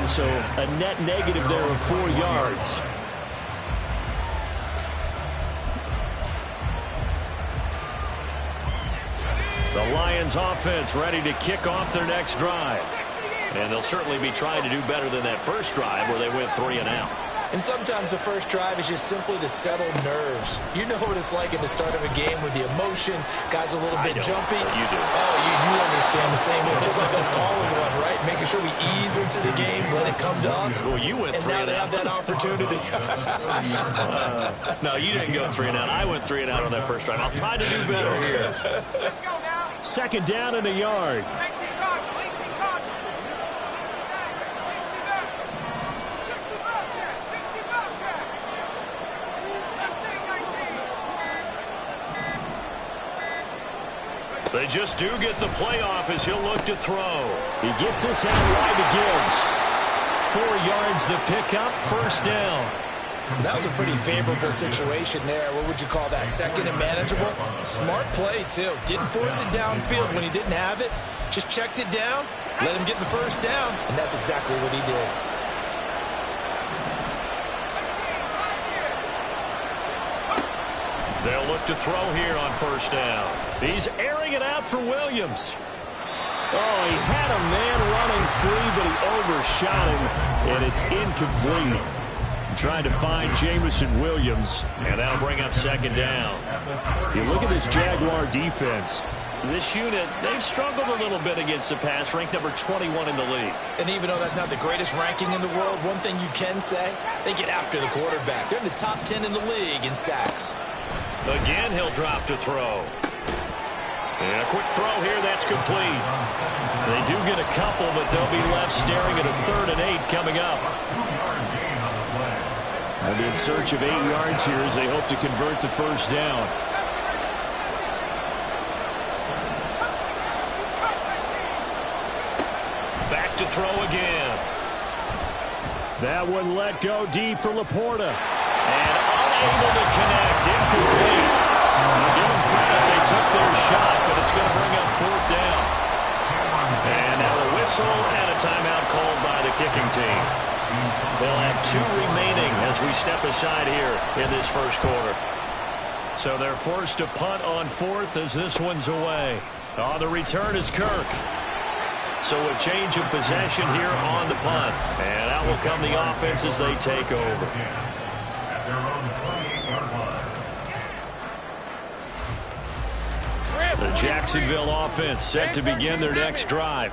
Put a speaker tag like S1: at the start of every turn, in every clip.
S1: so a net negative there of 4 yards. The Lions offense ready to kick off their next drive. And they'll certainly be trying to do better than that first drive where they went 3 and out.
S2: And sometimes the first drive is just simply to settle nerves. You know what it's like at the start of a game with the emotion. Guys a little bit jumpy.
S1: You do.
S2: Oh, you understand the same way. Just like us calling one, right? Making sure we ease into the game, let it come to us.
S1: Well, you went 3 and out.
S2: And now they have that opportunity.
S1: No, you didn't go 3 and out. I went 3 and out on that first drive. I'll try to do better here. Second down and a yard. They just do get the playoff as he'll look to throw. He gets this out wide to Gibbs. 4 yards the pickup, first down.
S2: That was a pretty favorable situation there. What would you call that? Second and manageable? Smart play, too. Didn't force it downfield when he didn't have it. Just checked it down, let him get the first down, and that's exactly what he did.
S1: They'll look to throw here on first down. He's airing it out for Williams. Oh, he had a man running free, but he overshot him, and it's incomplete. Trying to find Jameson Williams, and that'll bring up second down. You look at this Jaguar defense. This unit, they've struggled a little bit against the pass, ranked number 21 in the league.
S2: And even though that's not the greatest ranking in the world, one thing you can say, they get after the quarterback. They're in the top 10 in the league in sacks.
S1: Again, he'll drop to throw. And a quick throw here, that's complete. They do get a couple, but they'll be left staring at a 3rd and 8 coming up. They'll be in search of 8 yards here as they hope to convert the first down. Back to throw again. That one let go deep for Laporta. And unable to connect, incomplete. I'll give them credit, they took their shot, but it's going to bring up 4th down. And now a whistle and a timeout called by the kicking team. They'll have 2 remaining as we step aside here in this first quarter. So they're forced to punt on 4th as this one's away. On the return is Kirk. So a change of possession here on the punt. And out will come the offense as they take over. The Jacksonville offense set to begin their next drive.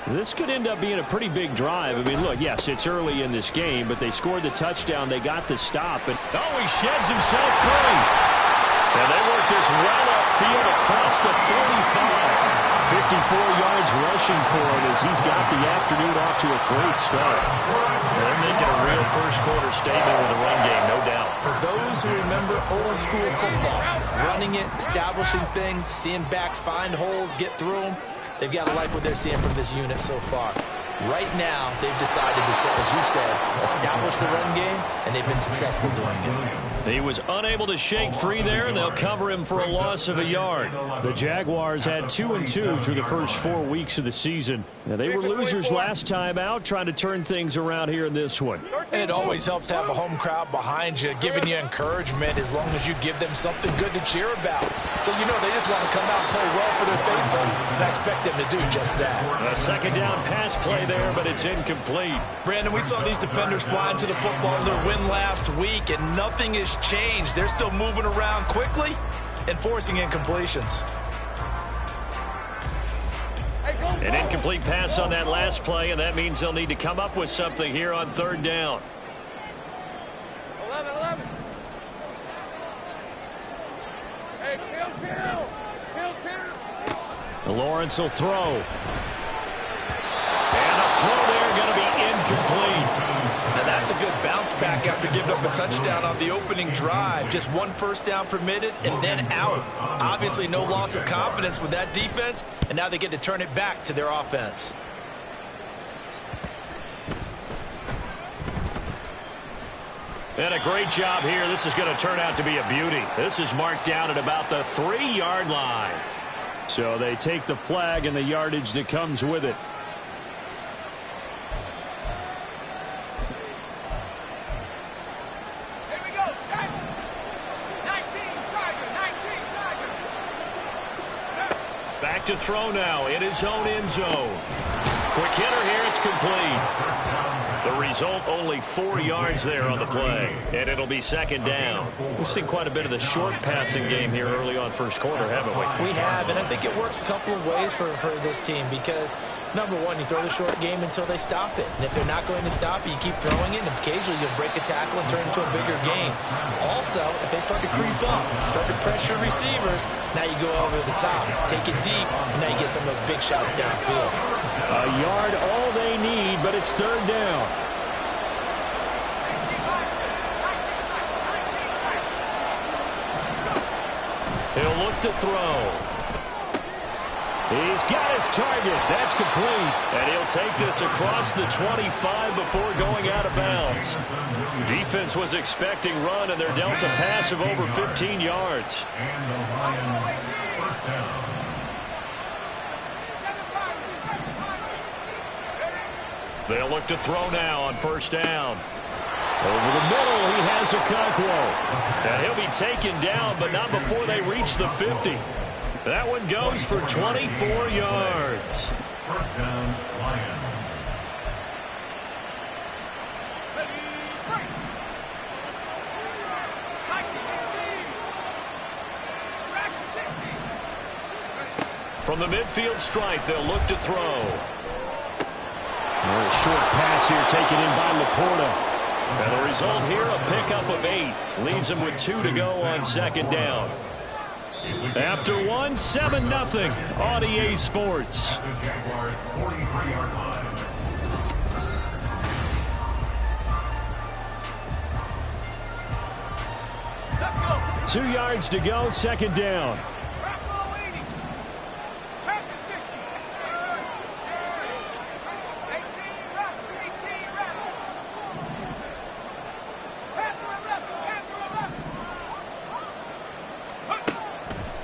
S1: This could end up being a pretty big drive. I mean, look, yes, it's early in this game, but they scored the touchdown. They got the stop. And oh, he sheds himself free. And they work this well upfield across the 35. 54 yards rushing for him as he's got the afternoon off to a great start. They're making a real first-quarter statement with the run game, no doubt.
S2: For those who remember old-school football, running it, establishing things, seeing backs find holes, get through them, they've got to like what they're seeing from this unit so far. Right now, they've decided to, as you said, establish the run game, and they've been successful doing it.
S1: He was unable to shake free there, and they'll cover him for a loss of a yard. The Jaguars had 2-2 through the first 4 weeks of the season. Now, they were losers last time out, trying to turn things around here in this one.
S2: And it always helps to have a home crowd behind you, giving you encouragement as long as you give them something good to cheer about. So, you know, they just want to come out and play well for their faithful, and I expect them to do just that.
S1: A second down pass play there, but it's incomplete.
S2: Brandon, we saw these defenders flying to the football in their win last week, and nothing has changed. They're still moving around quickly and forcing incompletions.
S1: An incomplete pass on that last play, and that means they'll need to come up with something here on 3rd down.
S3: 11. Hey, kill.
S1: Lawrence will throw. And a throw there going to be incomplete.
S2: Now that's a good bounce back after giving up a touchdown on the opening drive. Just 1 first down permitted and then out. Obviously no loss of confidence with that defense, and now they get to turn it back to their offense.
S1: And a great job here. This is going to turn out to be a beauty. This is marked down at about the 3-yard line. So they take the flag and the yardage that comes with it. back to throw now in his own end zone. Quick hitter here, it's complete. The result, only 4 yards there on the play, and it'll be second down. We've seen quite a bit of the short passing game here early on first quarter, haven't we?
S2: We have, and I think it works a couple of ways for this team because, number one, you throw the short game until they stop it. And if they're not going to stop it, you keep throwing it, and occasionally you'll break a tackle and turn it into a bigger game. Also, if they start to creep up, start to pressure receivers, now you go over the top, take it deep, and now you get some of those big shots downfield.
S1: A yard all they need, but it's third down. He'll look to throw. He's got his target. That's complete. And he'll take this across the 25 before going out of bounds. Defense was expecting run, and they're dealt a pass of over 15 yards.
S4: And the Lions first down.
S1: They'll look to throw now on first down. Over the middle, he has Okonkwo. And he'll be taken down, but not before they reach the 50. That one goes for 24 yards.
S4: First down, Lions.
S1: From the midfield stripe, they'll look to throw. A short pass here taken in by Laporta. And the result here, a pickup of 8. Leaves him with 2 to go on second down. After 1, 7-0 on EA Sports.
S4: The Jaguars 43-yard line.
S3: Let's go.
S1: 2 yards to go, second down.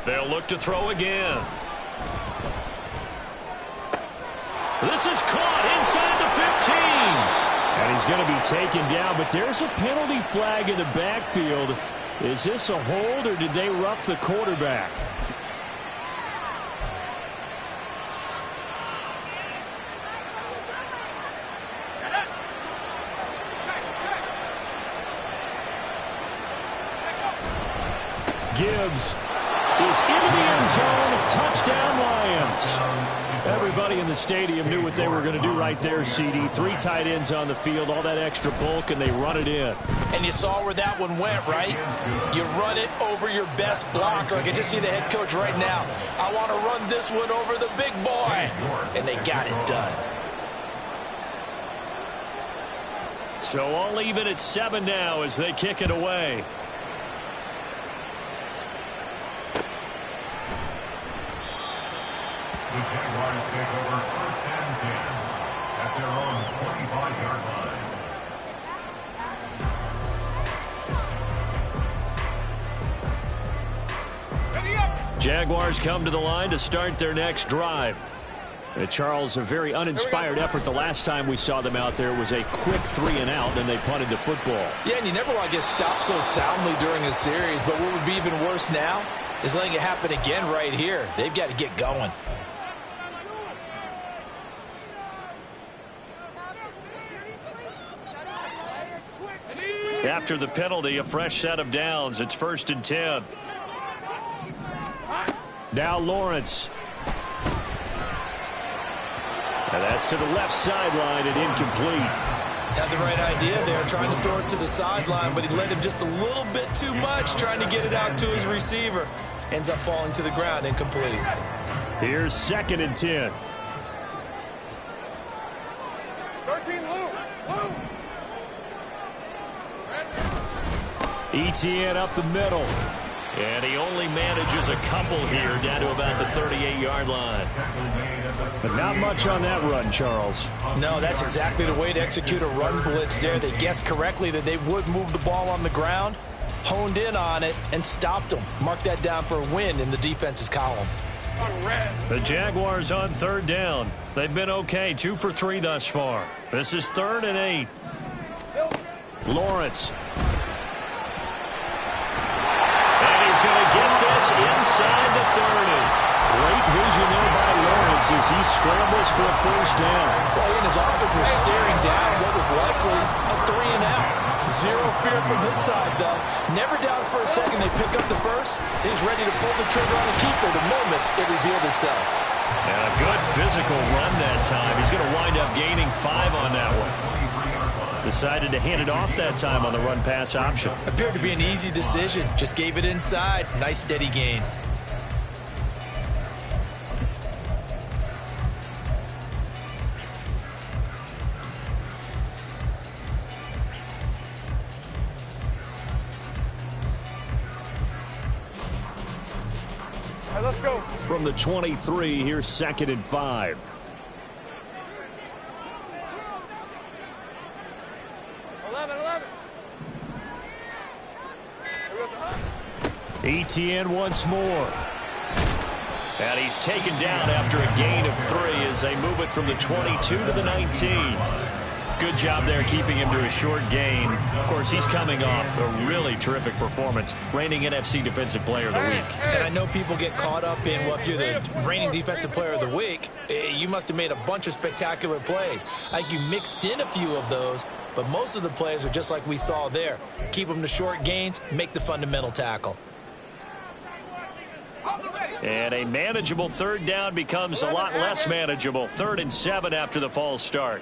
S1: They'll look to throw again. This is caught inside the 15. And he's going to be taken down, but there's a penalty flag in the backfield. Is this a hold, or did they rough the quarterback? Gibbs is into the end zone. Touchdown, Lions. Everybody in the stadium knew what they were going to do right there, CD. 3 tight ends on the field, all that extra bulk, and they run it in.
S2: And you saw where that one went, right? You run it over your best blocker. I can just see the head coach right now. I want to run this one over the big boy. And they got it done.
S1: So all even at 7 now as they kick it away.
S4: The Jaguars take over first and 10 at their own 25-yard line.
S1: Jaguars come to the line to start their next drive. Charles, a very uninspired effort. The last time we saw them out there was a quick 3 and out, and they punted the football.
S2: Yeah, and you never want to get stopped so soundly during a series, but what would be even worse now is letting it happen again right here. They've got to get going.
S1: After the penalty, a fresh set of downs. It's 1st and 10. Now Lawrence. And that's to the left sideline and incomplete.
S2: Had the right idea there, trying to throw it to the sideline, but he led him just a little bit too much, trying to get it out to his receiver. Ends up falling to the ground, incomplete.
S1: Here's 2nd and 10.
S3: 13, Lou.
S1: ETN up the middle. And he only manages a couple here down to about the 38-yard line. But not much on that run, Charles.
S2: No, that's exactly the way to execute a run blitz there. They guessed correctly that they would move the ball on the ground, honed in on it, and stopped them. Mark that down for a win in the defense's column.
S1: The Jaguars on 3rd down. They've been okay, 2 for 3 thus far. This is 3rd and 8. Lawrence. And he's going to get this inside the 30. great vision there by Lawrence as he scrambles for a first down.
S2: Well, he and his offense were staring down what was likely a 3-and-out. Zero fear from his side, though. Never doubted for a second they pick up the first. He's ready to pull the trigger on the keeper the moment it revealed itself.
S1: And a good physical run that time. He's going to wind up gaining 5 on that one. Decided to hand it off that time on the run-pass option.
S2: Appeared to be an easy decision. Just gave it inside. Nice steady gain.
S3: Let's go.
S1: From the 23, here's 2nd and 5. Etienne once more. And he's taken down after a gain of 3 as they move it from the 22 to the 19. Good job there keeping him to a short gain. Of course, he's coming off a really terrific performance, reigning NFC Defensive Player of the Week.
S2: And I know people get caught up in, well, if you're the reigning Defensive Player of the Week, you must have made a bunch of spectacular plays. I think you mixed in a few of those, but most of the plays are just like we saw there. Keep them to short gains, make the fundamental tackle.
S1: And a manageable 3rd down becomes a lot less manageable. 3rd and 7 after the false start.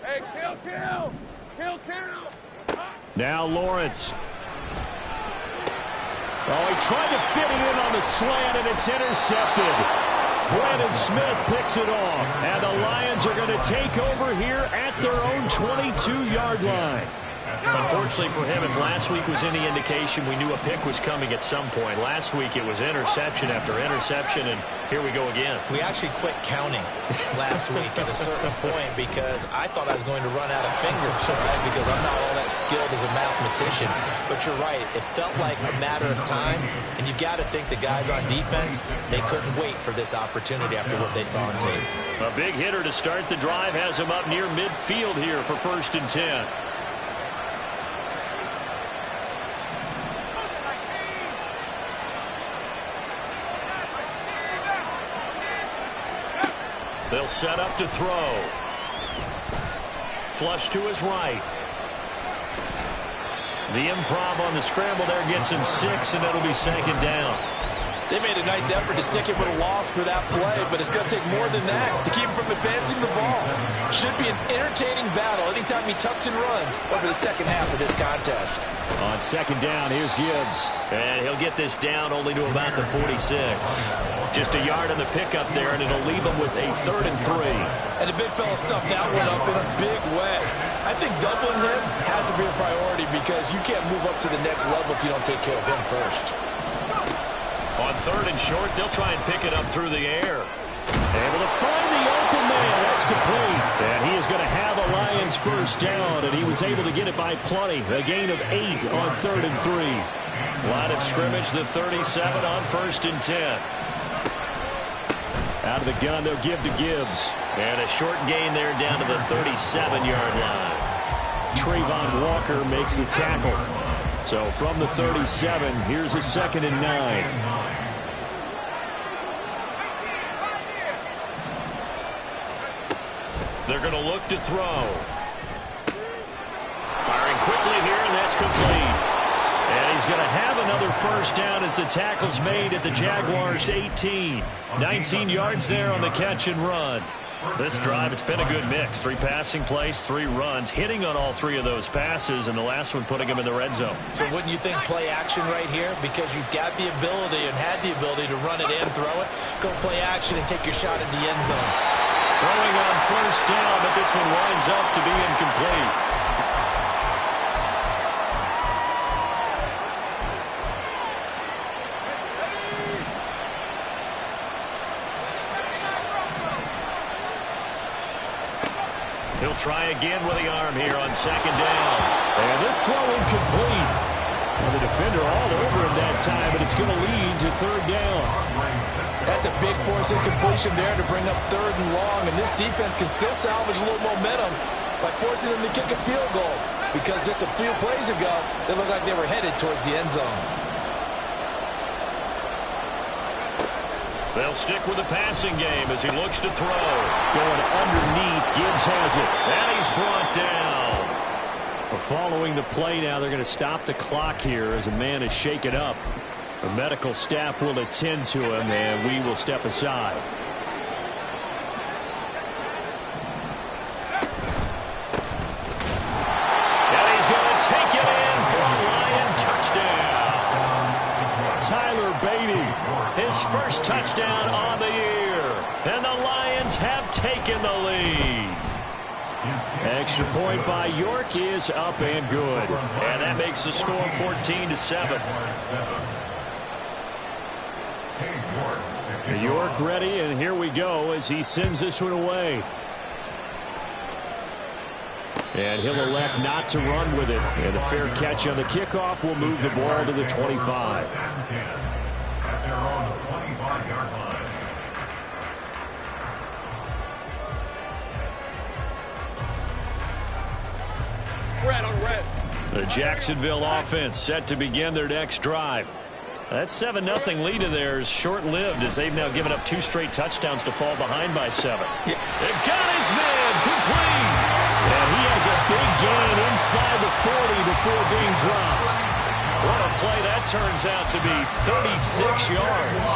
S3: Hey, kill.
S1: Now Lawrence. Oh, he tried to fit it in on the slant, and it's intercepted. Brandon Smith picks it off. And the Lions are going to take over here at their own 22-yard line. Unfortunately for him, if last week was any indication, we knew a pick was coming at some point. Last week it was interception after interception, and here we go again.
S2: We actually quit counting last week at a certain point because I thought I was going to run out of fingers, right? Because I'm not all that skilled as a mathematician. But you're right. It felt like a matter of time, and you got to think the guys on defense, they couldn't wait for this opportunity after what they saw on tape.
S1: A big hitter to start the drive has him up near midfield here for 1st and 10. They'll set up to throw. Flush to his right. The improv on the scramble there gets him 6, and it'll be 2nd down.
S2: They made a nice effort to stick him with a loss for that play, but it's going to take more than that to keep him from advancing the ball. Should be an entertaining battle anytime he tucks and runs over the second half of this contest.
S1: On 2nd down, here's Gibbs. And he'll get this down only to about the 46. Just a yard on the pickup there, and it'll leave him with a 3rd and 3.
S2: And the big fella stuffed that one up in a big way. I think doubling him has to be a priority because you can't move up to the next level if you don't take care of him first.
S1: On 3rd and short, they'll try and pick it up through the air. Able to find the open man. That's complete. And he is going to have a Lions first down, and he was able to get it by plenty. A gain of 8 on 3rd and 3. Line of scrimmage, the 37 on 1st and 10. Out of the gun, they'll give to Gibbs. And a short gain there down to the 37-yard line. Trayvon Walker makes the tackle. So from the 37, here's a 2nd and 9. They're going to look to throw. Firing quickly here, and that's complete. And he's going to have another first down as the tackle's made at the Jaguars' 18. 19 yards there on the catch and run. This drive, it's been a good mix. 3 passing plays, 3 runs, hitting on all 3 of those passes, and the last one putting him in the red zone.
S2: So wouldn't you think play action right here? Because you've got the ability and had the ability to run it in, throw it, go play action and take your shot at the end zone.
S1: Throwing on first down, but this one winds up to be incomplete. He'll try again with the arm here on 2nd down. And this throw incomplete. Well, the defender all over him that time, but it's going to lead to 3rd down.
S2: That's a big force incompletion there to bring up 3rd and long, and this defense can still salvage a little momentum by forcing them to kick a field goal because just a few plays ago, they looked like they were headed towards the end zone.
S1: They'll stick with the passing game as he looks to throw. Going underneath, Gibbs has it. And he's brought down. Well, following the play now, they're going to stop the clock here as a man is shaken up. The medical staff will attend to him, and we will step aside. And he's going to take it in for a Lion touchdown. Tyler Beatty, his first touchdown on the year. And the Lions have taken the lead. Extra point by York is up and good. And that makes the score 14-7. York ready, and here we go as he sends this one away. And he'll elect not to run with it. And a fair catch on the kickoff will move the ball to the 25.
S4: At their own 25-yard line.
S3: Red on red.
S1: The Jacksonville offense set to begin their next drive. That 7-0 lead of theirs short-lived as they've now given up 2 straight touchdowns to fall behind by 7.
S2: Yeah.
S1: They've got his man complete. And he has a big gain inside the 40 before being dropped. What a play that turns out to be, 36 yards.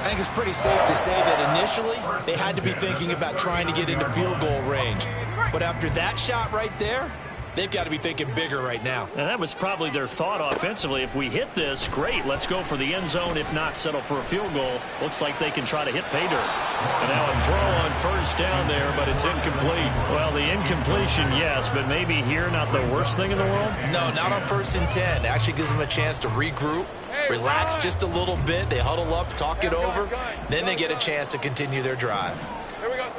S2: I think it's pretty safe to say that initially they had to be thinking about trying to get into field goal range. But after that shot right there, they've got to be thinking bigger right now.
S1: And that was probably their thought offensively. If we hit this, great, let's go for the end zone. If not, settle for a field goal. Looks like they can try to hit pay dirt. And now a throw on first down there, but it's incomplete. Well, the incompletion, yes, but maybe here not the worst thing in the world?
S2: No, not on 1st and 10. It actually gives them a chance to regroup, relax just a little bit. They huddle up, talk it over. Then they get a chance to continue their drive.
S3: Here we go.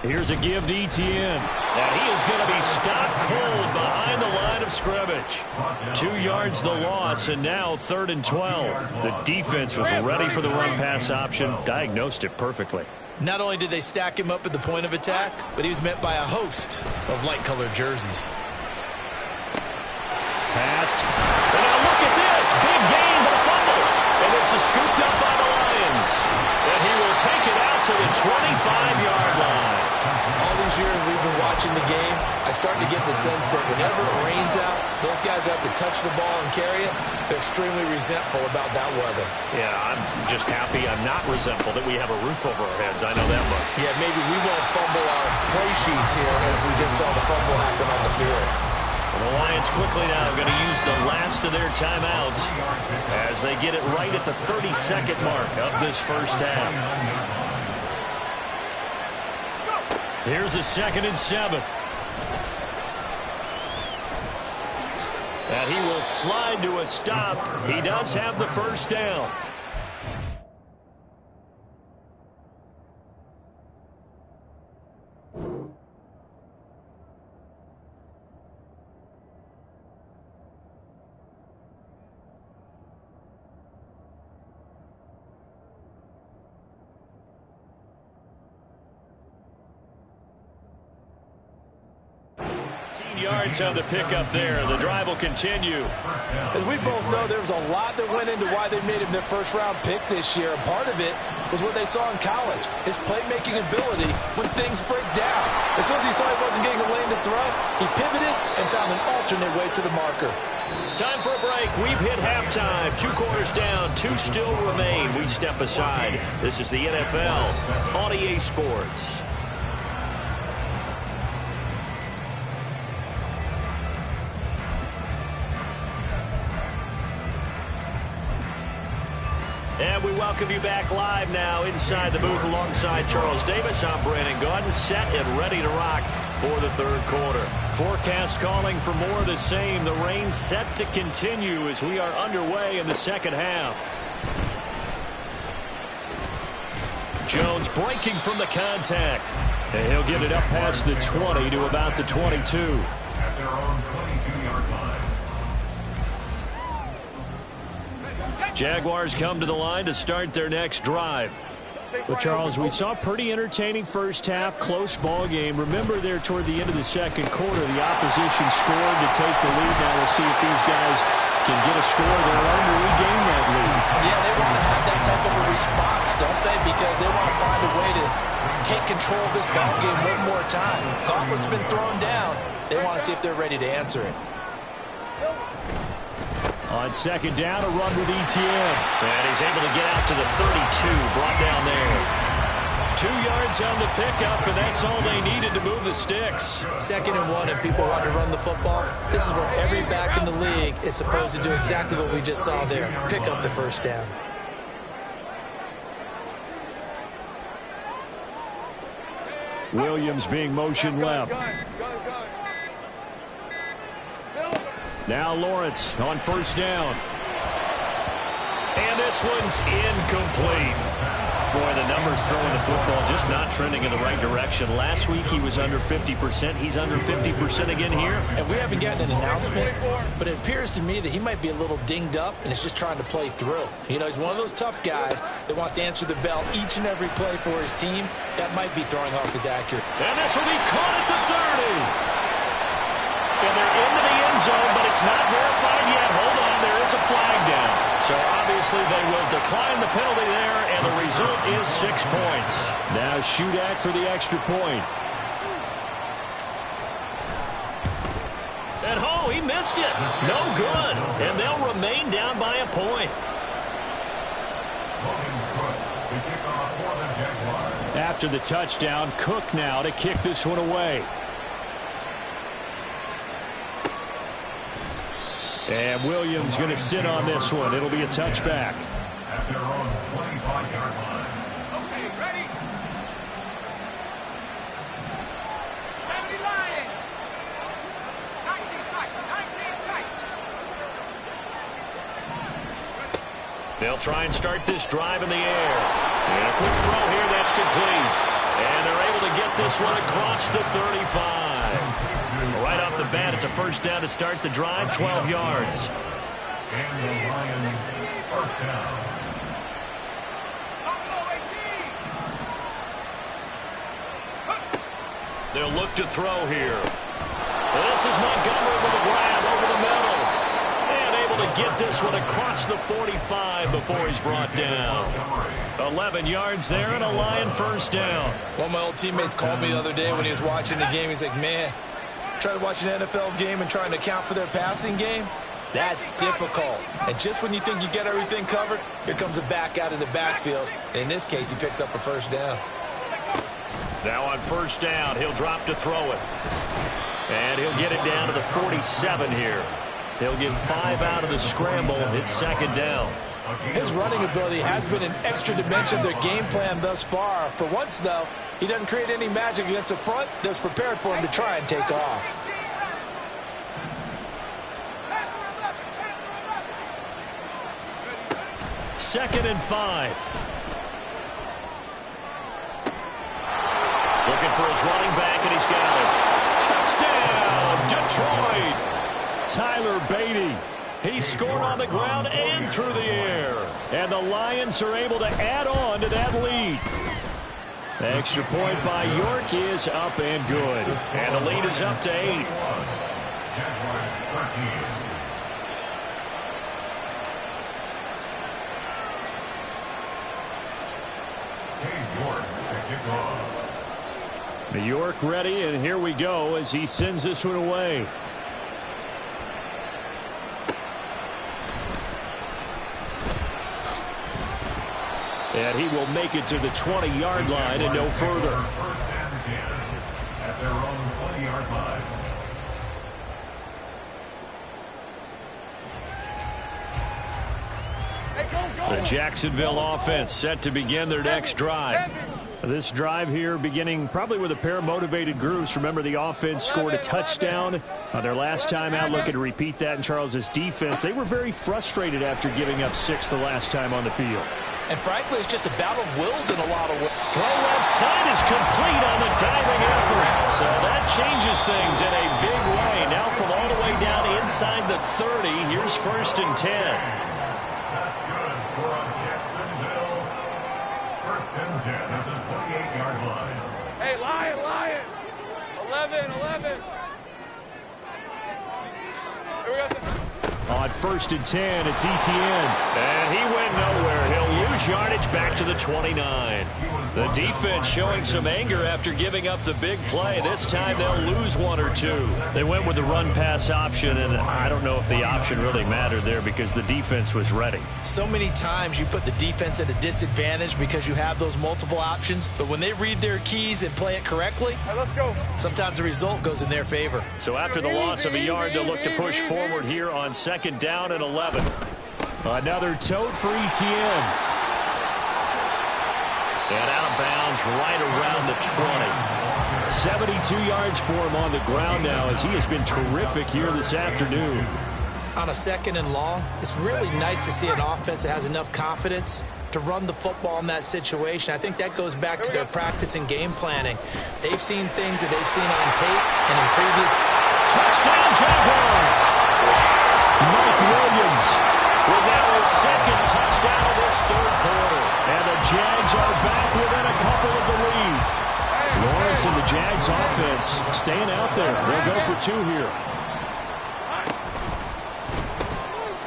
S1: Here's a give to Etienne. And he is going to be stopped cold behind the line of scrimmage. 2 yards the loss, and now 3rd and 12. The defense was ready for the run-pass option, diagnosed it perfectly.
S2: Not only did they stack him up at the point of attack, but he was met by a host of light-colored jerseys.
S1: Passed. And now look at this. Big gain, but a fumble. And this is scooped up by the Lions. And he will take it out to the 25-yard line.
S2: All these years we've been watching the game, I start to get the sense that whenever it rains out, those guys have to touch the ball and carry it. They're extremely resentful about that weather.
S1: Yeah, I'm just happy I'm not resentful that we have a roof over our heads. I know that much.
S2: Yeah, maybe we won't fumble our play sheets here as we just saw the fumble happen on the field.
S1: And the Lions quickly now going to use the last of their timeouts as they get it right at the 32nd mark of this first half. Here's a 2nd and 7. And he will slide to a stop. He does have the first down. Yards on the pickup there. The drive will continue.
S5: As we both know, there was a lot that went into why they made him their first-round pick this year. And part of it was what they saw in college, his playmaking ability when things break down. As soon as he saw he wasn't getting a lane to throw, he pivoted and found an alternate way to the marker.
S1: Time for a break. We've hit halftime. 2 quarters down. 2 still remain. We step aside. This is the NFL on EA Sports. And we welcome you back live now inside the booth alongside Charles Davis. I'm Brandon Gaudin, set and ready to rock for the 3rd quarter. Forecast calling for more of the same. The rain set to continue as we are underway in the 2nd half. Jones breaking from the contact. And he'll get it up past the 20 to about the 22.
S4: At their own 22-yard line.
S1: Jaguars come to the line to start their next drive. Well, Charles, we saw a pretty entertaining first half, close ball game. Remember there toward the end of the 2nd quarter, the opposition scored to take the lead. Now we'll see if these guys can get a score of their own to regain that lead.
S2: Yeah, they want to have that
S5: type of a response, don't they? Because they want to find a way to take control of this ball game one more time. Gauntlet's been thrown down. They want to see if they're ready to answer it.
S1: On second down, a run with Etienne. And he's able to get out to the 32, brought down there. 2 yards on the pickup, and that's all they needed to move the sticks.
S2: 2nd and 1, and people want to run the football. This is where every back in the league is supposed to do exactly what we just saw there. Pick up the first down.
S1: Williams being motion left. Now Lawrence on first down. And this one's incomplete. Boy, the numbers throwing the football just not trending in the right direction. Last week he was under 50%. He's under 50% again here.
S2: And we haven't gotten an announcement, but it appears to me that he might be a little dinged up and is just trying to play through. You know, he's one of those tough guys that wants to answer the bell each and every play for his team. That might be throwing off his accuracy.
S1: And this will be caught at the 30. And they're into the end zone, but it's not verified yet. Hold on, there is a flag down. So obviously they will decline the penalty there, and the result is 6 points. Now Shudak for the extra point. And oh, he missed it. No good. And they'll remain down by a point. After the touchdown, Cook now to kick this one away. And Williams going to sit on this one. It'll be a touchback.
S4: At their own 25-yard line.
S3: Okay, ready? 70 Lions. 19 tight. 19 tight.
S1: They'll try and start this drive in the air. And a quick throw here, that's complete. And they're able to get this one across the 35. Right off the bat, it's a first down to start the drive, 12 yards.
S4: And the Lions first down.
S1: They'll look to throw here. This is Montgomery with a grab over the middle. And able to get this one across the 45 before he's brought down. 11 yards there and a Lion first down.
S2: One of my old teammates called me the other day when he was watching the game. He's like, man, trying to watch an NFL game and trying to account for their passing game, that's difficult. And just when you think you get everything covered, here comes a back out of the backfield. And in this case, he picks up a first down.
S1: Now on first down, he'll drop to throw it. And he'll get it down to the 47 here. He'll get 5 out of the scramble. It's second down.
S5: His running ability has been an extra dimension of their game plan thus far. For once, though, he doesn't create any magic against the front that's prepared for him to try and take off.
S1: Second and 5. Looking for his running back, and he's got it. Touchdown, Detroit. Tyler Beatty. He scored on the ground and through the air. And the Lions are able to add on to that lead. The extra point by York is up and good. And the lead is up to 8.
S4: Jaguars 13. York to kick off.
S1: York ready, and here we go as he sends this one away. And he will make it to the 20-yard line and no further.
S4: First and 10 at their own 20-yard line.
S1: The Jacksonville offense set to begin their next drive. This drive here beginning probably with a pair of motivated groups. Remember, the offense scored a touchdown their last time out. Looking to repeat that in Charles's defense. They were very frustrated after giving up 6 the last time on the field.
S5: And frankly, it's just a battle of wills in a lot of ways.
S1: Throw left side is complete on the diving effort. So that changes things in a big way. Now from all the way down inside the 30, here's first and 10.
S4: That's good for Jacksonville. First and 10 at the 28-yard line.
S3: Hey, Lion. 11. Here we go.
S1: On first and 10, it's Etienne. And he went nowhere. He'll lose lose yardage back to the 29. The defense showing some anger after giving up the big play. This time they'll lose one or two. They went with the run-pass option, and I don't know if the option really mattered there because the defense was ready.
S2: So many times you put the defense at a disadvantage because you have those multiple options, but when they read their keys and play it correctly,
S3: All right, let's go.
S2: sometimes the result goes in their favor.
S1: So after the loss of a yard, they'll look to push forward here on 2nd down and 11. Another tote for Etienne. And out of bounds right around the 20. 72 yards for him on the ground now as he has been terrific here this afternoon.
S2: On a 2nd and long, it's really nice to see an offense that has enough confidence to run the football in that situation. I think that goes back to their practice and game planning. They've seen things that they've seen on tape and in previous.
S1: Touchdown, Jaguars! Mike Williams with now his 2nd touchdown of this 3rd quarter. And the Jags are back within a couple of the lead. Lawrence and the Jags offense staying out there. They'll go for 2 here.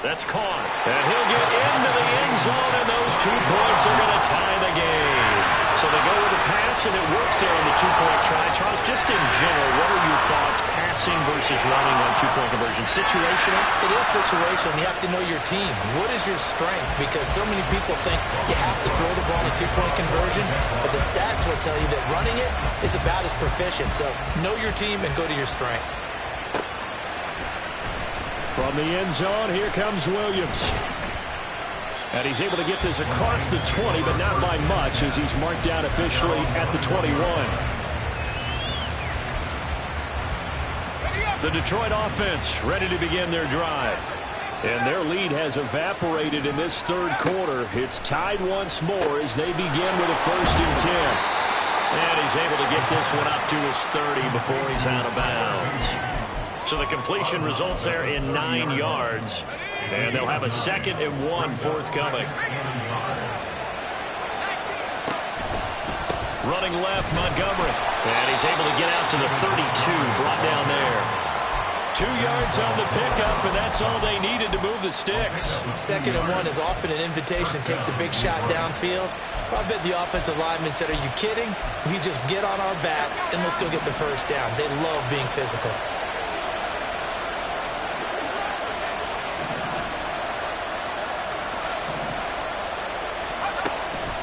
S1: That's caught. And he'll get into the end zone, and those 2 points are going to tie the game. So they go with a pass, and it works there on the 2-point try. Charles, just in general, what are your thoughts passing versus running on 2-point conversion? Situational?
S2: It is situational. You have to know your team. What is your strength? Because so many people think you have to throw the ball in a 2-point conversion, but the stats will tell you that running it is about as proficient. So know your team and go to your strength.
S1: From the end zone, here comes Williams. And he's able to get this across the 20, but not by much as he's marked down officially at the 21. The Detroit offense ready to begin their drive. And their lead has evaporated in this 3rd quarter. It's tied once more as they begin with a 1st and 10. And he's able to get this one up to his 30 before he's out of bounds. So the completion results there in 9 yards. And they'll have a 2nd and 1 forthcoming. Running left, Montgomery. And he's able to get out to the 32, brought down there. 2 yards on the pickup, and that's all they needed to move the sticks.
S2: 2nd and 1 is often an invitation to take the big shot downfield. I bet the offensive lineman said, are you kidding? We just get on our backs, and let's go get the 1st down. They love being physical.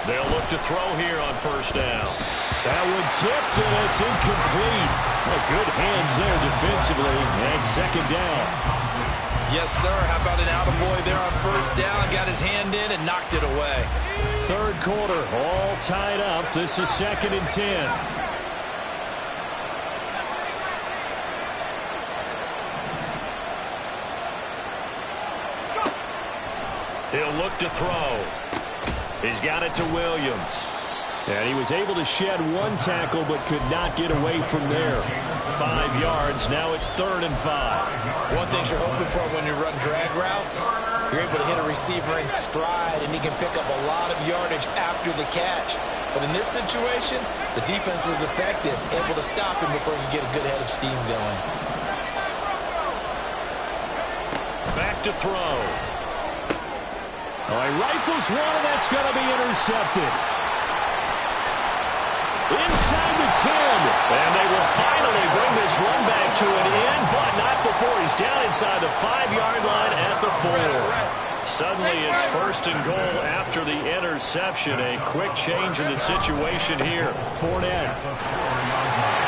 S1: They'll look to throw here on 1st down. That one tipped, and it's incomplete. Well, good hands there defensively, and 2nd down.
S2: Yes, sir. How about an attaboy there on 1st down? Got his hand in and knocked it away.
S1: 3rd quarter, all tied up. This is 2nd and 10. He'll look to throw. He's got it to Williams. And he was able to shed 1 tackle but could not get away from there. 5 yards. Now it's 3rd and 5.
S2: One thing you're hoping for when you run drag routes, you're able to hit a receiver in stride, and he can pick up a lot of yardage after the catch. But in this situation, the defense was effective, able to stop him before he could get a good head of steam going.
S1: Back to throw. All right, rifles one, and that's going to be intercepted. Inside the 10. And they will finally bring this run back to an end, but not before he's down inside the 5-yard line at the 4. Suddenly it's 1st and goal after the interception. A quick change in the situation here. Fournette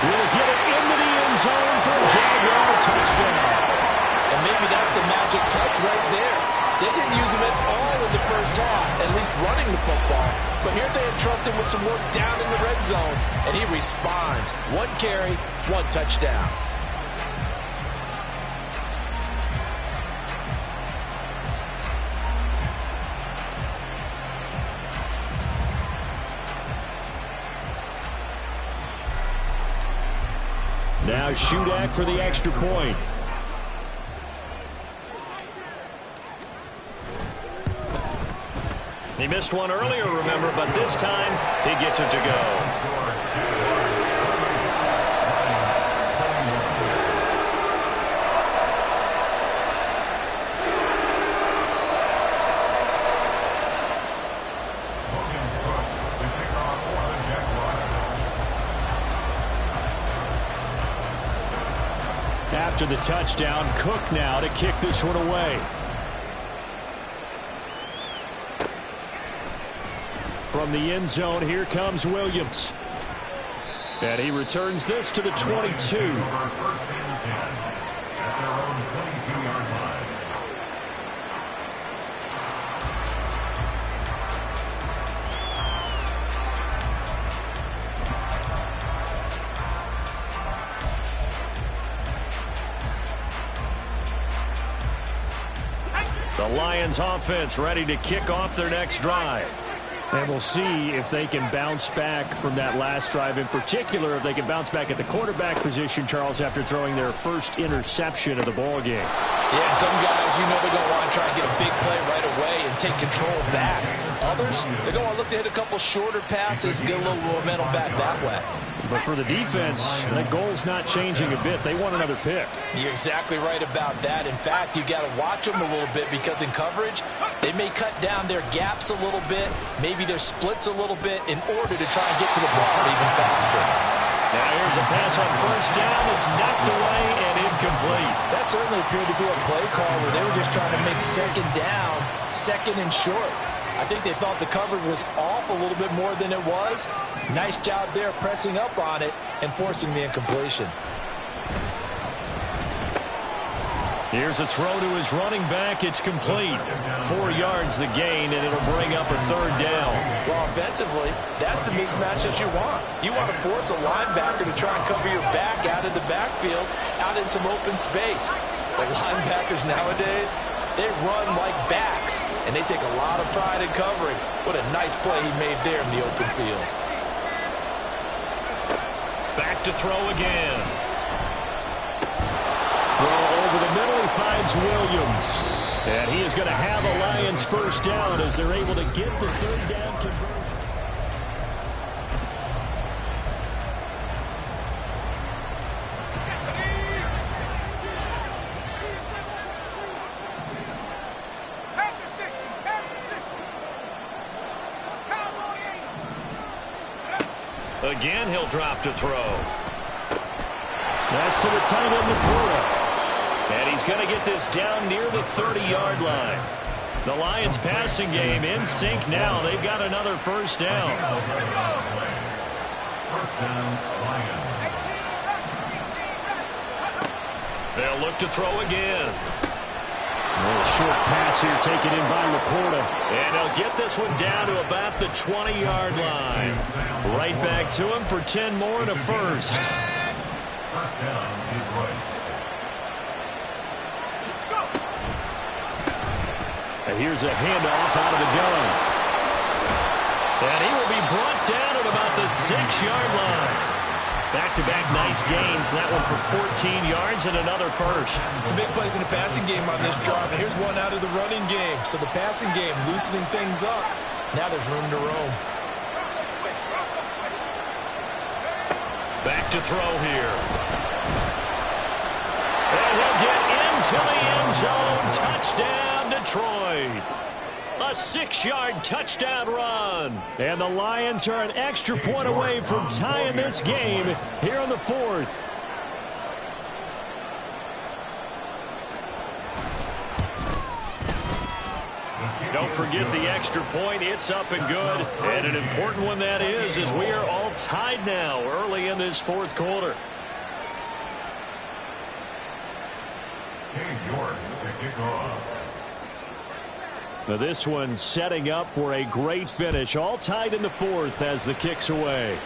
S1: will get it into the end zone for a Jaguar touchdown.
S5: And maybe that's the magic touch right there. They didn't use him at all in the 1st half, at least running the football. But here they entrust him with some work down in the red zone, and he responds. 1 carry, 1 touchdown.
S1: Now Shudak for the extra point. He missed one earlier, remember, but this time he gets it to go. after the touchdown. Cook now to kick this one away. From the end zone, here comes Williams. And he returns this to the 22.
S4: First and 10 at their own 22-yard line.
S1: The Lions offense ready to kick off their next drive. And we'll see if they can bounce back from that last drive. In particular, if they can bounce back at the quarterback position, Charles, after throwing their first interception of the ball game.
S5: Yeah, some guys, they're going to want to try and get a big play right away and take control back. Others, they're going to look to hit a couple shorter passes, get a little momentum back that way.
S1: But for the defense, that goal's not changing a bit. They want another pick.
S5: You're exactly right about that. In fact, you got to watch them a little bit because in coverage, they may cut down their gaps a little bit, maybe their splits a little bit in order to try and get to the ball even faster.
S1: Now here's a pass on first down. It's knocked away and incomplete.
S5: That certainly appeared to be a play call where they were just trying to make second down, second and short. I think they thought the coverage was off a little bit more than it was. Nice job there pressing up on it and forcing the incompletion.
S1: Here's a throw to his running back. It's complete. 4 yards the gain, and it'll bring up a third down.
S5: Well, offensively, that's the mismatch that you want. You want to force a linebacker to try and cover your back out of the backfield, out in some open space. The linebackers nowadays, they run like backs, and they take a lot of pride in covering. What a nice play he made there in the open field.
S1: Back to throw again. Throw over the middle, he finds Williams. And he is going to have a Lions first down as they're able to get the third down conversion. Again, he'll drop to throw. That's to the tight end, Laporta. And he's going to get this down near the 30-yard line. The Lions passing game in sync now. They've got another first down.
S4: First down, Lions.
S1: They'll look to throw again. A little short pass here taken in by Laporta. And they'll get this one down to about the 20-yard line. Right back to him for 10 more and a first.
S4: First down is right.
S1: And here's a handoff out of the gun. And he will be brought down at about the 6-yard line. Back-to-back nice gains. That one for 14 yards and another first.
S5: Some big plays in the passing game on this drive. And here's one out of the running game. So the passing game loosening things up. Now there's room to roam.
S1: Back to throw here. And he'll get into the end zone. Touchdown, Detroit. A 6-yard touchdown run. And the Lions are an extra point away from tying this game here in the fourth. Don't forget the extra point. It's up and good. And an important one that is, as we are all tied now early in this fourth quarter.
S4: Cade York to kick off.
S1: Now this one setting up for a great finish. All tied in the fourth as the kick's away.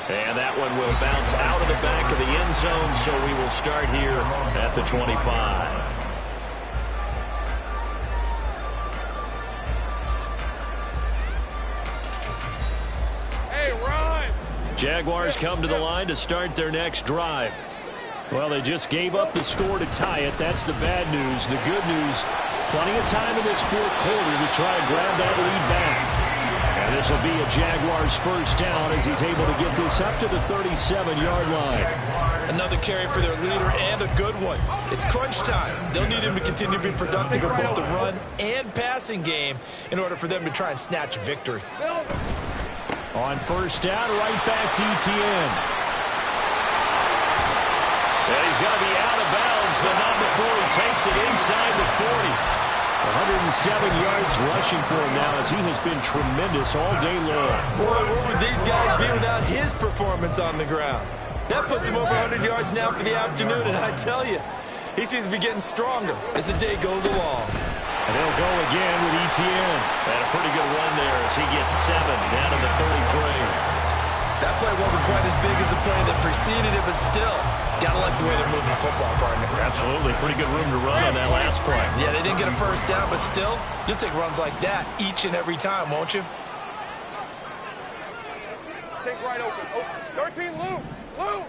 S1: And that one will bounce out of the back of the end zone, so we will start here at the 25.
S3: Hey, run!
S1: Jaguars come to the line to start their next drive. Well, they just gave up the score to tie it. That's the bad news. The good news, plenty of time in this fourth quarter to try and grab that lead back. And this will be a Jaguars first down as he's able to get this up to the 37-yard line.
S5: Another carry for their leader and a good one. It's crunch time. They'll need him to continue to be productive in both the run and passing game in order for them to try and snatch a victory.
S1: On first down, right back to Etienne. And he's going to be out of bounds, but not before he takes it inside the 40. 107 yards rushing for him now as he has been tremendous all day long.
S2: Boy, where would these guys be without his performance on the ground? That puts him over 100 yards now for the afternoon, and I tell you, he seems to be getting stronger as the day goes along.
S1: And they'll go again with Etienne. And a pretty good run there as he gets 7 down to the 33.
S2: That play wasn't quite as big as the play that preceded it, but still, gotta like the way they're moving the football, partner.
S1: Absolutely. Pretty good room to run on that last play.
S2: Yeah, they didn't get a first down, but still, you'll take runs like that each and every time, won't you?
S3: Take right open. 13, Lou. Lou.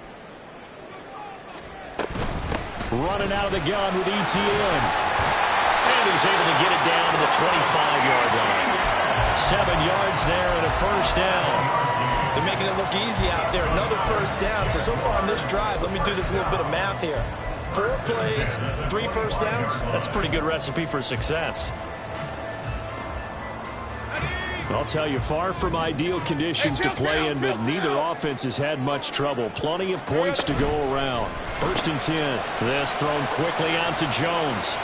S1: Running out of the gun with Etienne. And he's able to get it down to the 25-yard line. 7 yards there and a first down.
S2: They're making it look easy out there. Another first down. So far on this drive, let me do this little bit of math here. 4 plays, 3 first downs.
S1: That's a pretty good recipe for success. I'll tell you, far from ideal conditions to play in, but neither offense has had much trouble. Plenty of points to go around. 1st and 10. This thrown quickly out to Jones.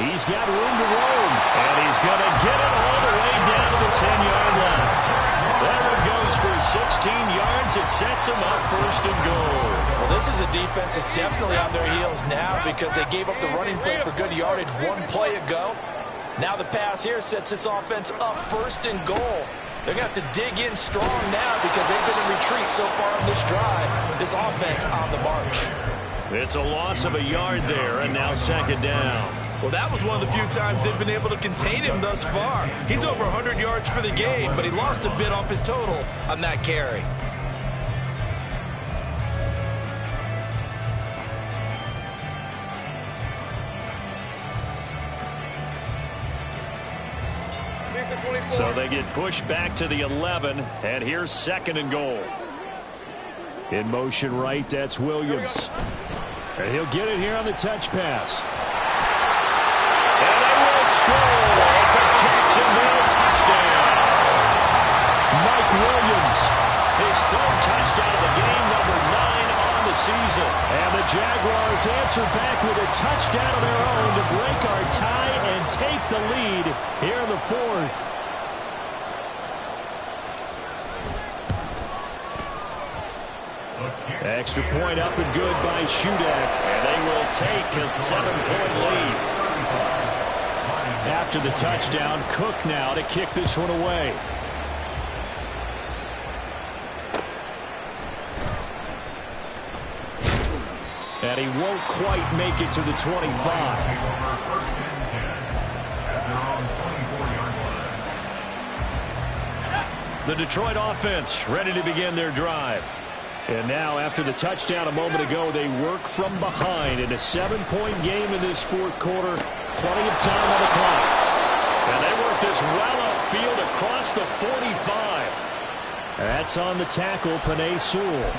S1: He's got room to roam, and he's going to get it all the way down to the 10-yard line. That one goes for 16 yards. It sets him up 1st and goal.
S2: Well, this is a defense that's definitely on their heels now because they gave up the running play for good yardage 1 play ago. Now the pass here sets this offense up 1st and goal. They're going to have to dig in strong now because they've been in retreat so far on this drive. This offense on the march.
S1: It's a loss of a yard there, and now 2nd down.
S2: Well, that was one of the few times they've been able to contain him thus far. He's over 100 yards for the game, but he lost a bit off his total on that carry.
S1: So they get pushed back to the 11, and here's 2nd and goal. In motion right, that's Williams. And he'll get it here on the touch pass. And they will score. It's a Jacksonville touchdown. Mike Williams, his 3rd touchdown of the game, number 9 on the season. And the Jaguars answer back with a touchdown of their own to break our tie and take the lead here in the 4th. Extra point up and good by Shudak. And they will take a 7-point lead. After the touchdown, Cook now to kick this one away. And he won't quite make it to the 25. The Detroit offense ready to begin their drive. And now, after the touchdown a moment ago, they work from behind in a 7-point game in this 4th quarter. Plenty of time on the clock. And they work this well upfield across the 45. That's on the tackle, Penei Sewell.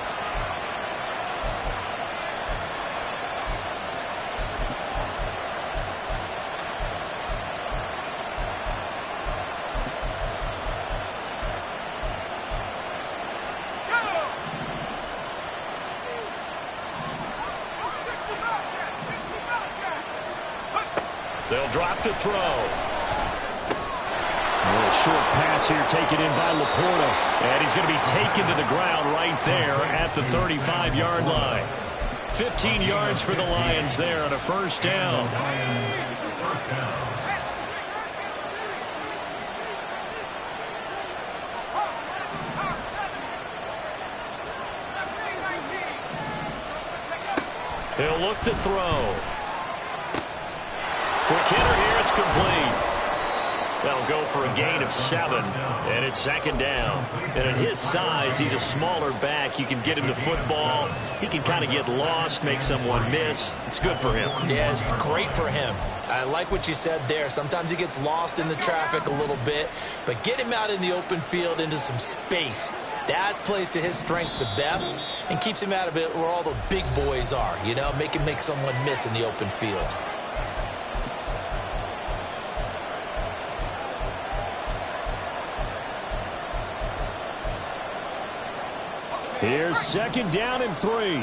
S1: They'll drop to throw. A little short pass here taken in by Laporta. And he's going to be taken to the ground right there at the 35-yard line. 15 yards for the Lions there on a 1st down. He'll look to throw. Quick hitter here, it's complete. That'll go for a gain of 7, and it's 2nd down. And at his size, he's a smaller back. You can get him the football. He can kind of get lost, make someone miss. It's good for him.
S2: Yeah, it's great for him. I like what you said there. Sometimes he gets lost in the traffic a little bit, but get him out in the open field into some space. That plays to his strengths the best and keeps him out of it where all the big boys are, you know, make someone miss in the open field. Here's 2nd down and 3.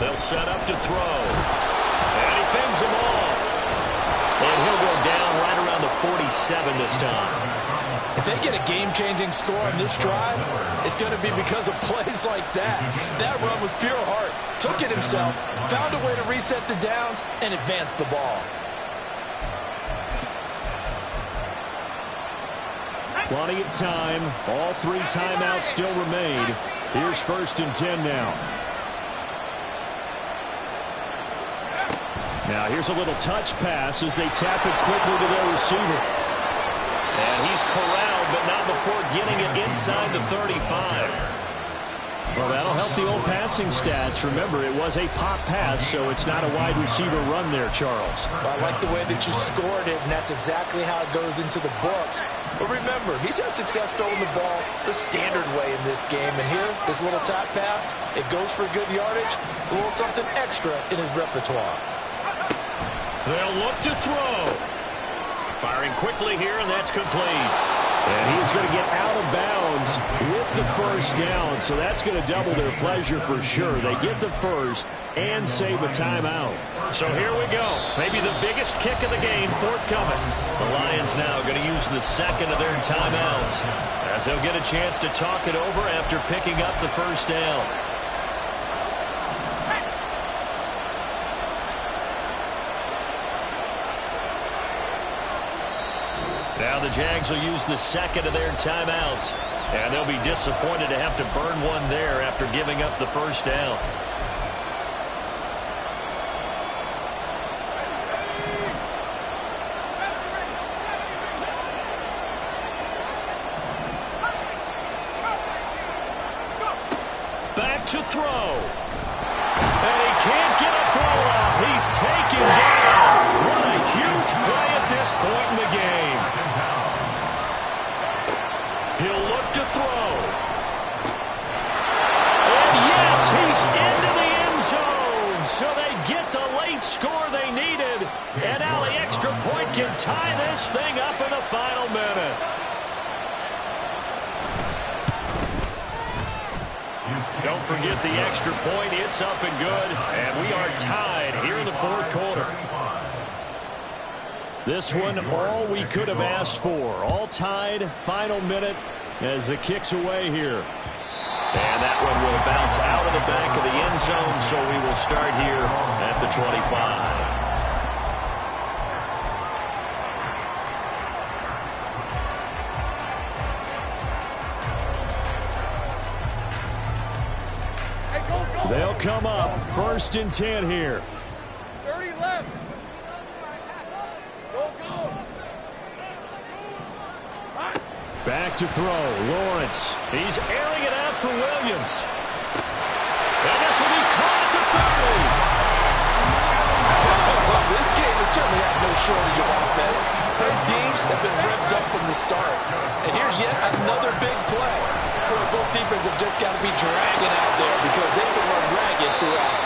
S1: They'll set up to throw. And he fends him off. And he'll go down right around the 47 this time.
S5: If they get a game-changing score on this drive, it's going to be because of plays like that. That run was pure heart. Took it himself, found a way to reset the downs, and advance the ball.
S1: Plenty of time. All 3 timeouts still remain. Here's 1st and 10 now. Now here's a little touch pass as they tap it quickly to their receiver. And he's corralled, but not before getting it inside the 35. Well, that'll help the old passing stats. Remember, it was a pop pass, so it's not a wide receiver run there, Charles.
S5: Well, I like the way that you scored it, and that's exactly how it goes into the books. But remember, he's had success throwing the ball the standard way in this game. And here, this little top pass, it goes for good yardage, a little something extra in his repertoire.
S1: They'll look to throw. Firing quickly here, and that's complete. And he's going to get out of bounds with the 1st down, so that's going to double their pleasure for sure. They get the 1st and save a timeout. So here we go. Maybe the biggest kick of the game forthcoming. The Lions now going to use the 2nd of their timeouts as they'll get a chance to talk it over after picking up the 1st down. Now the Jags will use the 2nd of their timeouts. And they'll be disappointed to have to burn one there after giving up the 1st down. Back to throw. And he can't get a throw off. He's taken down. What a huge play at this point in the game. He'll look to throw. And yes, he's into the end zone. So they get the late score they needed. And now the extra point can tie this thing up in the final minute. Don't forget the extra point. It's up and good. And we are tied here in the 4th quarter. This one, all we could have asked for. All tied, final minute as the kick's away here. And that one will bounce out of the back of the end zone, so we will start here at the 25. They'll come up 1st and 10 here.
S3: 30 left.
S1: Back to throw. Lawrence. He's airing it out for Williams. And this will be caught at the 30.
S5: Well, this game has certainly had no shortage of offense. Both teams have been revved up from the start. And here's yet another big play. Both defenses have just got to be dragging out there because they can run ragged throughout.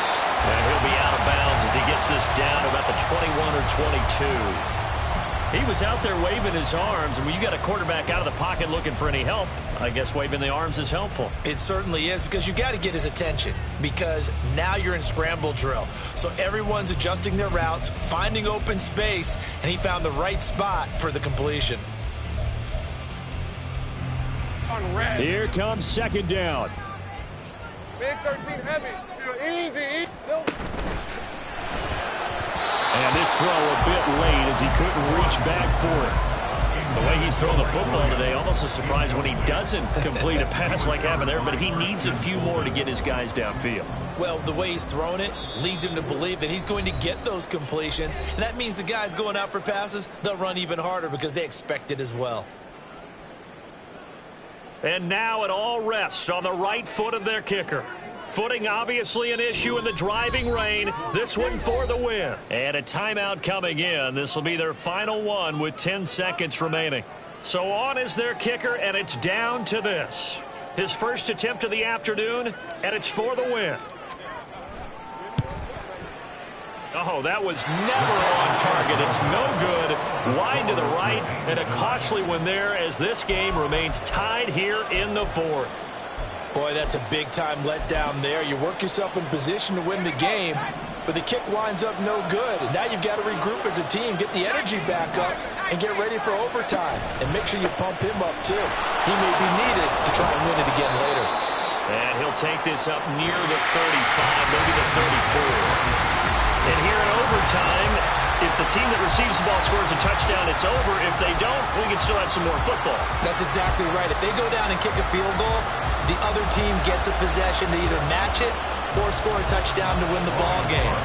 S1: And he'll be out of bounds as he gets this down to about the 21 or 22. He was out there waving his arms, and when you got a quarterback out of the pocket looking for any help, I guess waving the arms is helpful.
S2: It certainly is, because you got to get his attention, because now you're in scramble drill. So everyone's adjusting their routes, finding open space, and he found the right spot for the completion.
S1: Here comes 2nd down.
S3: Big 13 heavy. Easy.
S1: And this throw a bit late as he couldn't reach back for it. The way he's thrown the football today, almost a surprise when he doesn't complete a pass like happened there, but he needs a few more to get his guys downfield.
S2: Well, the way he's thrown it leads him to believe that he's going to get those completions, and that means the guys going out for passes, they'll run even harder because they expect it as well.
S1: And now it all rests on the right foot of their kicker. Footing obviously an issue in the driving rain. This one for the win. And a timeout coming in. This will be their final one with 10 seconds remaining. So on is their kicker, and it's down to this. His first attempt of the afternoon, and it's for the win. Oh, that was never on target. It's no good. Wide to the right, and a costly one there as this game remains tied here in the 4th.
S5: Boy, that's a big-time letdown there. You work yourself in position to win the game, but the kick winds up no good. And now you've got to regroup as a team, get the energy back up, and get ready for overtime. And make sure you pump him up, too. He may be needed to try and win it again later.
S1: And he'll take this up near the 35, maybe the 34. And here in overtime, if the team that receives the ball scores a touchdown, it's over. If they don't, we can still have some more football.
S2: That's exactly right. If they go down and kick a field goal, the other team gets a possession to either match it or score a touchdown to win the ball game.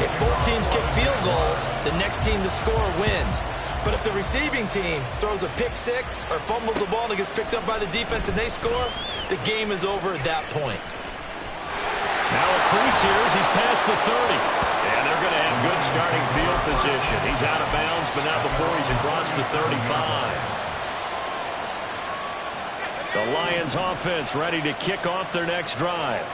S2: If both teams kick field goals, the next team to score wins. But if the receiving team throws a pick six or fumbles the ball and it gets picked up by the defense and they score, the game is over at that point.
S1: Now a crease here as he's past the 30. And they're going to have good starting field position. He's out of bounds, but not before he's across the 35. The Lions offense ready to kick off their next drive.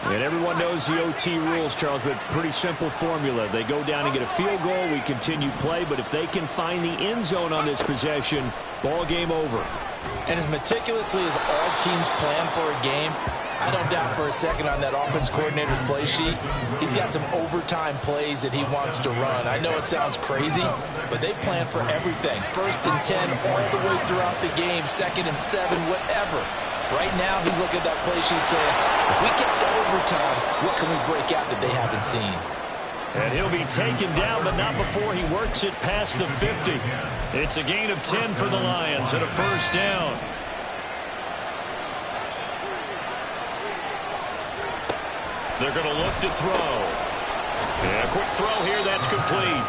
S1: And everyone knows the OT rules, Charles, but pretty simple formula. They go down and get a field goal, we continue play, but if they can find the end zone on this possession, ball game over.
S5: And as meticulously as all teams plan for a game, I don't doubt for a second on that offense coordinator's play sheet, he's got some overtime plays that he wants to run. I know it sounds crazy, but they plan for everything. 1st and 10 all the way throughout the game, 2nd and 7, whatever. Right now, he's looking at that play sheet saying, if we get to overtime, what can we break out that they haven't seen?
S1: And he'll be taken down, but not before he works it past the 50. It's a gain of 10 for the Lions and a first down. They're going to look to throw. And a quick throw here, that's complete.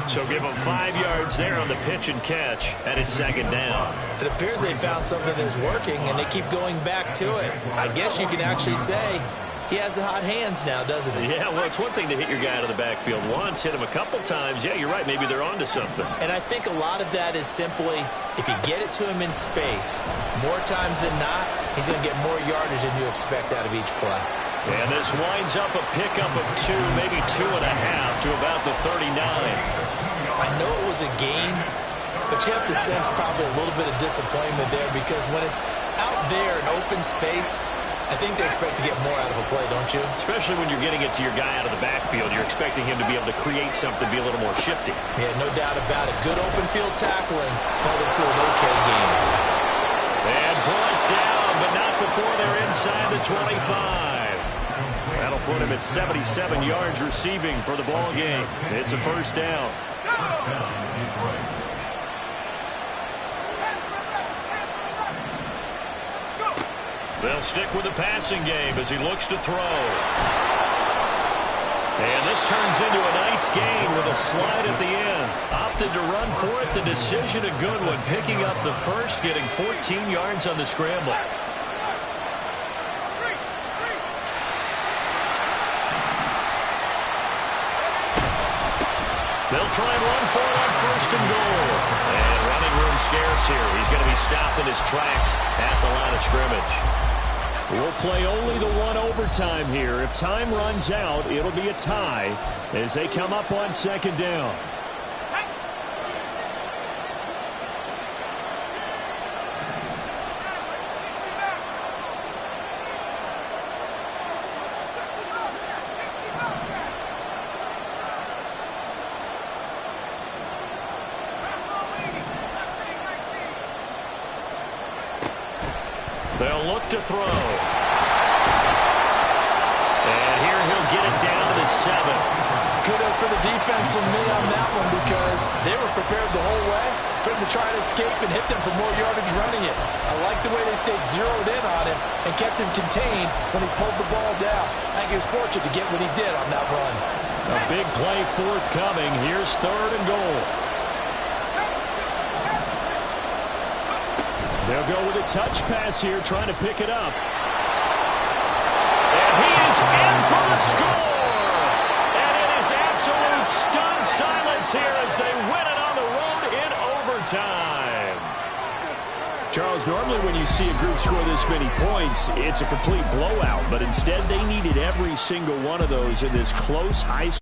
S1: So give them 5 yards there on the pitch and catch, and it's 2nd down.
S2: It appears they found something that's working, and they keep going back to it. I guess you can actually say he has the hot hands now, doesn't he?
S1: Yeah, well, it's one thing to hit your guy out of the backfield once, hit him a couple times. Yeah, you're right. Maybe they're onto something.
S2: And I think a lot of that is simply if you get it to him in space, more times than not, he's going to get more yardage than you expect out of each play.
S1: And this winds up a pickup of 2, maybe 2.5 to about the 39.
S2: I know it was a gain, but you have to sense probably a little bit of disappointment there because when it's out there in open space, I think they expect to get more out of a play, don't you?
S1: Especially when you're getting it to your guy out of the backfield. You're expecting him to be able to create something, be a little more shifty.
S2: Yeah, no doubt about it. Good open field tackling held it to an okay game.
S1: And brought down, but not before they're inside the 25. That'll put him at 77 yards receiving for the ball game. It's a first down. They'll stick with the passing game as he looks to throw. And this turns into a nice gain with a slide at the end. Opted to run for it. The decision a good one. Picking up the first, getting 14 yards on the scramble. They'll try and run for it on 1st and goal. And running room scarce here. He's going to be stopped in his tracks at the line of scrimmage. We'll play only the one overtime here. If time runs out, it'll be a tie as they come up on 2nd down. They'll look to throw. And here he'll get it down to the 7.
S5: Kudos for the defense from me on that one because they were prepared the whole way for him to try and escape and hit them for more yardage running it. I like the way they stayed zeroed in on him and kept him contained when he pulled the ball down. I think he was fortunate to get what he did on that run.
S1: A big play forthcoming. Here's 3rd and goal. They'll go with a touch pass here, trying to pick it up. And he is in for the score! And it is absolute stunned silence here as they win it on the road in overtime. Charles, normally when you see a group score this many points, it's a complete blowout. But instead, they needed every single one of those in this close, high